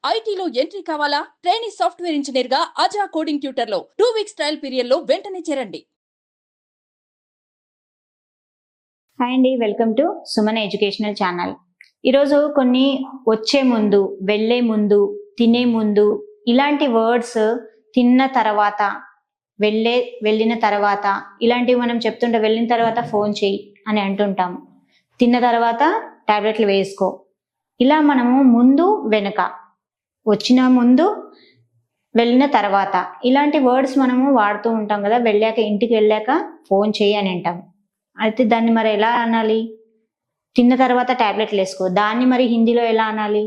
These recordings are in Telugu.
ఐటీలో ఎంట్రీ కావాలా? ట్రైనీ సాఫ్ట్వేర్ ఇంజనీర్ గా అజా కోడింగ్ ట్యూటర్ లో 2 వీక్స్ ట్రయల్ పీరియడ్ లో వెంటనే చేరండి. హాయ్ అండి, welcome to Suman educational channel. ఈరోజు కొన్ని వచ్చే ముందు, వెళ్ళే ముందు, తినే ముందు ఇలాంటి వర్డ్స్, తిన్న తర్వాత, వెళ్ళిన తర్వాత ఇలాంటివి మనం చెప్తుంటే వెళ్ళిన తర్వాత ఫోన్ చేయి అని అంటుంటాం. తిన్న తర్వాత టాబ్లెట్లు వేసుకో. ఇలా మనము ముందు వెనుక, వచ్చిన ముందు, వెళ్ళిన తర్వాత ఇలాంటి వర్డ్స్ మనము వాడుతూ ఉంటాం కదా. వెళ్ళాక, ఇంటికి వెళ్ళాక ఫోన్ చేయి అని అంటాం. అయితే దాన్ని మరి ఎలా అనాలి? తిన్న తర్వాత టాబ్లెట్లు వేసుకో, దాన్ని మరి హిందీలో ఎలా అనాలి?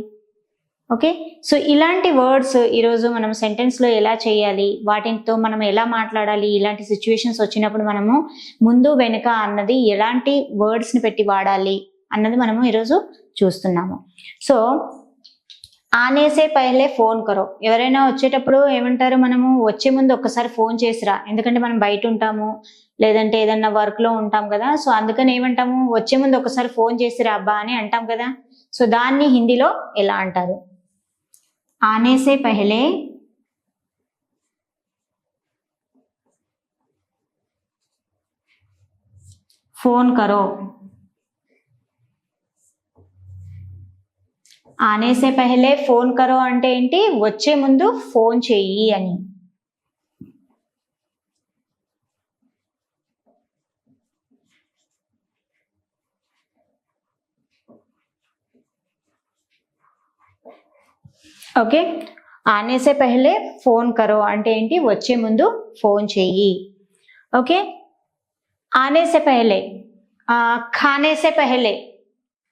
ఓకే, సో ఇలాంటి వర్డ్స్ ఈరోజు మనం సెంటెన్స్లో ఎలా చేయాలి, వాటితో మనం ఎలా మాట్లాడాలి, ఇలాంటి సిచ్యువేషన్స్ వచ్చినప్పుడు మనము ముందు వెనుక అన్నది ఎలాంటి వర్డ్స్ని పెట్టి వాడాలి అన్నది మనము ఈరోజు చూస్తున్నాము. సో ఆనేసే పహలే ఫోన్ కరో. ఎవరైనా వచ్చేటప్పుడు ఏమంటారు, మనము వచ్చే ముందు ఒక్కసారి ఫోన్ చేసిరా, ఎందుకంటే మనం బయట ఉంటాము లేదంటే ఏదన్నా వర్క్లో ఉంటాం కదా. సో అందుకని ఏమంటాము, వచ్చే ముందు ఒకసారి ఫోన్ చేసిరా అబ్బా అని అంటాం కదా. సో దాన్ని హిందీలో ఎలా అంటారు? ఆనేసే పహలే ఫోన్ కరో. ఆనేసే పహలే ఫోన్ కరో అంటే ఏంటి? వచ్చే ముందు ఫోన్ చెయ్యి అని. ఓకే, ఆనేసే పహలే ఫోన్ కరో అంటే ఏంటి? వచ్చే ముందు ఫోన్ చెయ్యి. ఓకే, ఆనేసే పహలే, ఖానేసే పహలే,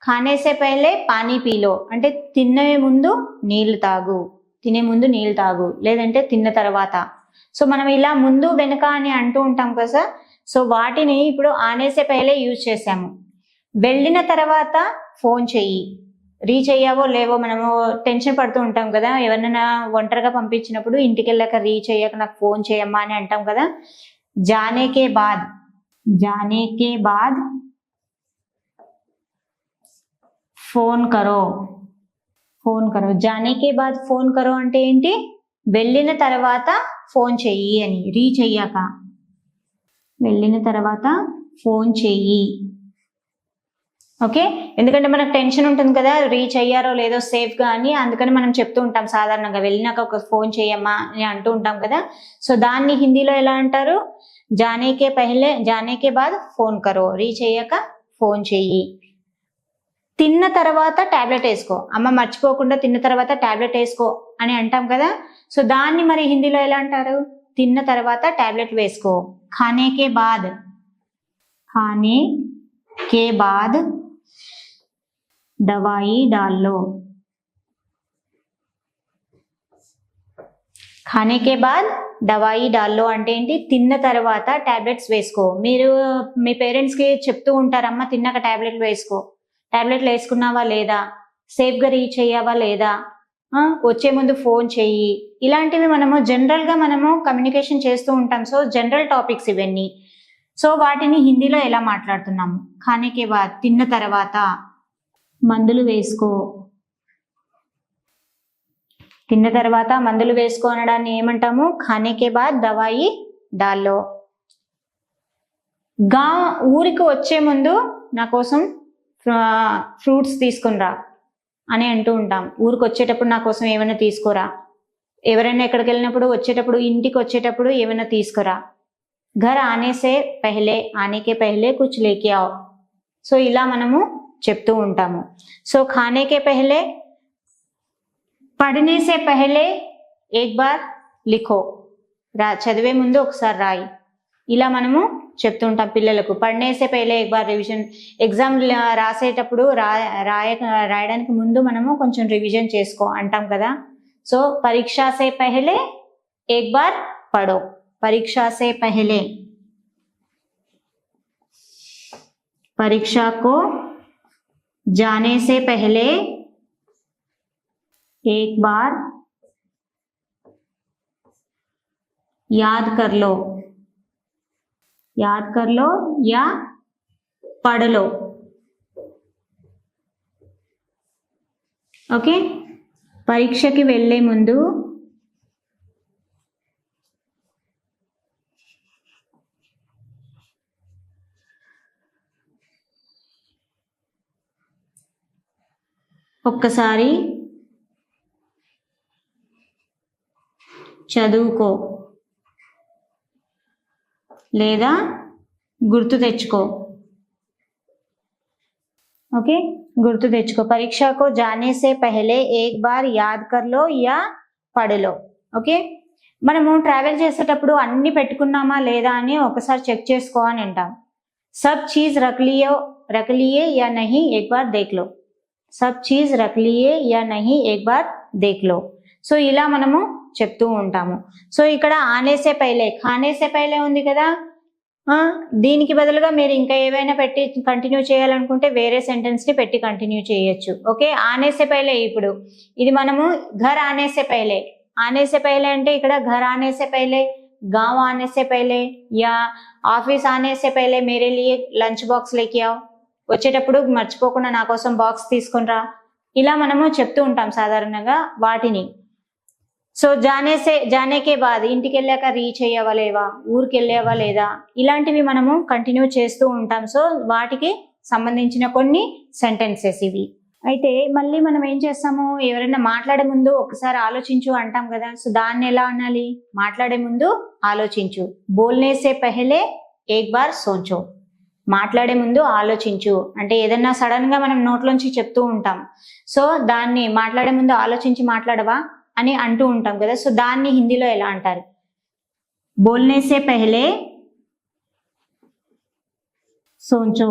ఖానేసే పహలే పానీ పీలో అంటే తినే ముందు నీళ్లు తాగు, తినే ముందు నీళ్ళు తాగు, లేదంటే తిన్న తర్వాత. సో మనం ఇలా ముందు వెనుక అని అంటూ ఉంటాం కదా. సో వాటిని ఇప్పుడు ఆనేసే పహలే యూజ్ చేసాము. వెళ్ళిన తర్వాత ఫోన్ చెయ్యి, రీచ్ అయ్యావో లేవో మనము టెన్షన్ పడుతూ ఉంటాం కదా. ఎవరినైనా ఒంటరిగా పంపించినప్పుడు ఇంటికి వెళ్ళాక రీచ్ అయ్యాక నాకు ఫోన్ చేయమ్మా అని అంటాం కదా. జానేకే బాద్, జానేకే బాద్ ఫోన్ కరో, ఫోన్ కరో. జానేకే బాద్ ఫోన్ కరో అంటే ఏంటి? వెళ్ళిన తర్వాత ఫోన్ చెయ్యి అని. రీచ్ అయ్యాక, వెళ్ళిన తర్వాత ఫోన్ చెయ్యి. ఓకే, ఎందుకంటే మనకు టెన్షన్ ఉంటుంది కదా, రీచ్ అయ్యారో లేదో సేఫ్గా అని. అందుకని మనం చెప్తూ ఉంటాం సాధారణంగా, వెళ్ళినాక ఒక ఫోన్ చేయమ్మా అని అంటూ ఉంటాం కదా. సో దాన్ని హిందీలో ఎలా అంటారు? జానేకే పహలే, జానేకే బాద్ ఫోన్ కరో, రీచ్ అయ్యాక ఫోన్ చెయ్యి. తిన్న తర్వాత టాబ్లెట్ వేసుకో, అమ్మ మర్చిపోకుండా తిన్న తర్వాత టాబ్లెట్ వేసుకో అని అంటాం కదా. సో దాన్ని మరి హిందీలో ఎలా అంటారు? తిన్న తర్వాత టాబ్లెట్ వేసుకో. ఖానేకే బాద్, ఖానే కే బాద్ దవాయి డాల్లో. ఖానేకే బాద్ దవాయి డాల్లో అంటే ఏంటి? తిన్న తర్వాత టాబ్లెట్స్ వేసుకో. మీరు మీ పేరెంట్స్కి చెప్తూ ఉంటారమ్మా తిన్నాక టాబ్లెట్లు వేసుకో, టాబ్లెట్లు వేసుకున్నావా లేదా, సేఫ్గా రీచ్ అయ్యావా లేదా, వచ్చే ముందు ఫోన్ చెయ్యి. ఇలాంటివి మనము జనరల్గా మనము కమ్యూనికేషన్ చేస్తూ ఉంటాం. సో జనరల్ టాపిక్స్ ఇవన్నీ. సో వాటిని హిందీలో ఎలా మాట్లాడుతున్నాము? ఖానేకే బాద్ తిన్న తర్వాత, మందులు వేసుకో, తిన్న తర్వాత మందులు వేసుకో అనడాన్ని ఏమంటాము? ఖానేకే బాద్ దవాయి డాల్లో. ఊరికి వచ్చే ముందు నా కోసం ఫ్రూట్స్ తీసుకునిరా అని అంటూ ఉంటాం. ఊరికి వచ్చేటప్పుడు నా కోసం ఏమైనా తీసుకురా. ఎవరైనా ఎక్కడికి వెళ్ళినప్పుడు వచ్చేటప్పుడు, ఇంటికి వచ్చేటప్పుడు ఏమైనా తీసుకురా. ఘర్ ఆనేసే పహలే, ఆనేకే పహలే కుచ్ లేకే ఆవ్. సో ఇలా మనము చెప్తూ ఉంటాము. సో ఖానేకే పహలే, పढ़ने పహలే ఏక్ బార్ లిఖో, చదివే ముందు ఒకసారి రాయి. ఇలా మనము చెప్తూ ఉంటాం పిల్లలకు. పढ़ने పహలే ఏక్ బార్ రివిజన్, ఎగ్జామ్ రాసేటప్పుడు రాయడానికి ముందు మనము కొంచెం రివిజన్ చేసుకో అంటాం కదా. సో పరీక్షా సే పహలే ఏక్ బార్ పఢో, పరీక్షా సే పహలే, परीक्षा को जाने से पहले एक बार याद कर लो, याद कर लो या पढ़ लो. ओके, పరీక్షకి వెళ్ళే ముందు ఒక్కసారి చదువుకో లేదా గుర్తు తెచ్చుకో. ओके गुर्तु తెచ్చుకో. परीक्षा को जाने से पहले एक बार याद कर लो या पढ़ लो. ఓకే మనము ట్రావెల్ చేసేటప్పుడు అన్ని పెట్టుకున్నామా లేదా అని ఒకసారి చెక్ చేసుకో అని అంటాం. सब चीज रख लिए या नहीं एक बार देख लो. सब चीज रख लिए या नहीं एक बार देख लो. సో ఇలా మనము చెప్తూ ఉంటాము. సో ఇక్కడ ఆనే సే పహలే ఖానే సే పహలే ఉంది కదా, దీనికి బదులుగా మీరు ఇంకా ఏవైనా పెట్టి కంటిన్యూ చేయాలనుకుంటే వేరే సెంటెన్స్ ని పెట్టి కంటిన్యూ చేయొచ్చు. ఓకే ఆనేసే పహలే ఇప్పుడు ఇది మనము ఘర్ ఆనేసే పహలే. ఆనేసే పహలే అంటే ఇక్కడ ఘర్ ఆనేసే పహలే, గాంవ్ ఆనేసే పహలే యా ఆఫీస్ ఆనేసే పహలే మేరే లియే లంచ్ బాక్స్ లేకే ఆవ్, వచ్చేటప్పుడు మర్చిపోకుండా నా కోసం బాక్స్ తీసుకుని రా. ఇలా మనము చెప్తూ ఉంటాం సాధారణంగా వాటిని. సో జానేకే బాద్ ఇంటికి వెళ్ళాక రీచ్ అయ్యావా లేవా, ఊరికి వెళ్ళావా లేదా, ఇలాంటివి మనము కంటిన్యూ చేస్తూ ఉంటాం. సో వాటికి సంబంధించిన కొన్ని సెంటెన్సెస్ ఇవి. అయితే మళ్ళీ మనం ఏం చేస్తాము, ఎవరైనా మాట్లాడే ముందు ఒకసారి ఆలోచించు అంటాం కదా. సో దాన్ని ఎలా అనాలి, మాట్లాడే ముందు ఆలోచించు. బోల్నే సే పహలే ఏక్ బార్ సోచో. మాట్లాడే ముందు ఆలోచించు అంటే ఏదన్నా సడన్ గా మనం నోట్లోంచి చెప్తూ ఉంటాం. సో దాన్ని మాట్లాడే ముందు ఆలోచించి మాట్లాడవా అని అంటూ ఉంటాం కదా. సో దాన్ని హిందీలో ఎలా అంటారు, బోల్నే సే పహలే సోచో.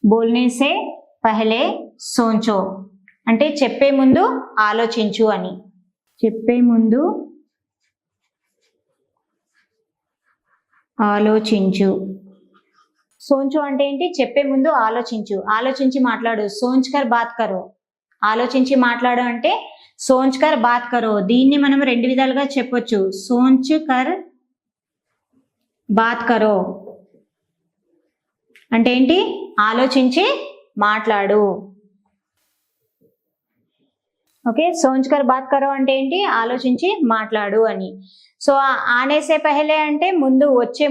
బోల్నే సే పహలే సోచో అంటే చెప్పే ముందు ఆలోచించు అని. చెప్పే ముందు ఆలోచించు. సోంచు అంటే ఏంటి, చెప్పే ముందు ఆలోచించు, ఆలోచించి మాట్లాడు. సోంచ్కర్ బాత్ కరో, ఆలోచించి మాట్లాడు అంటే సోంచ్కర్ బాత్ కరో. దీన్ని మనం రెండు విధాలుగా చెప్పొచ్చు. సోంచ్కర్ బాత్ కరో అంటే ఏంటి, ఆలోచించి మాట్లాడు. ఓకే సోంచ్కర్ బాత్ కరో అంటే ఏంటి, ఆలోచించి మాట్లాడు అని. సో ఆనేసే పహలే అంటే ముందు, వచ్చే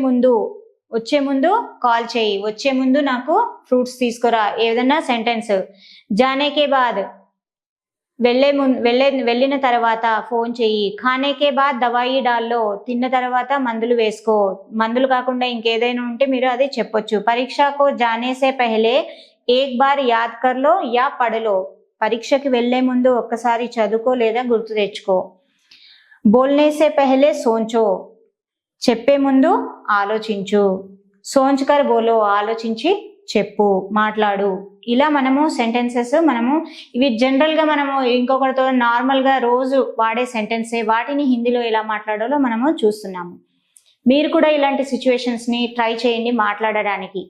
ముందు కాల్ చేయి, వచ్చే ముందు నాకు ఫ్రూట్స్ తీసుకురా, ఏదన్నా సెంటెన్స్. జానేకే బాద్ వెళ్ళిన తర్వాత ఫోన్ చెయ్యి. ఖానేకే బాద్ దవాయి డాల్లో తిన్న తర్వాత మందులు వేసుకో. మందులు కాకుండా ఇంకేదైనా ఉంటే మీరు అది చెప్పొచ్చు. పరీక్షకు జానేసే పహలే ఏక్ బార్ యాద్ కర్లో యా పడలో. పరీక్షకి వెళ్లే ముందు ఒక్కసారి చదువుకో లేదా గుర్తు తెచ్చుకో. బోల్నే సే పహలే సోంచో, చెప్పే ముందు ఆలోచించు. సోంచ్ కర్ బోలో, ఆలోచించి చెప్పు, మాట్లాడు. ఇలా మనము సెంటెన్సెస్ ఇవి జనరల్ గా మనము ఇంకొకరితో నార్మల్ గా రోజు వాడే సెంటెన్సే, వాటిని హిందీలో ఎలా మాట్లాడాలో మనము చూస్తున్నాము. మీరు కూడా ఇలాంటి సిచ్యువేషన్స్ ని ట్రై చేయండి మాట్లాడడానికి.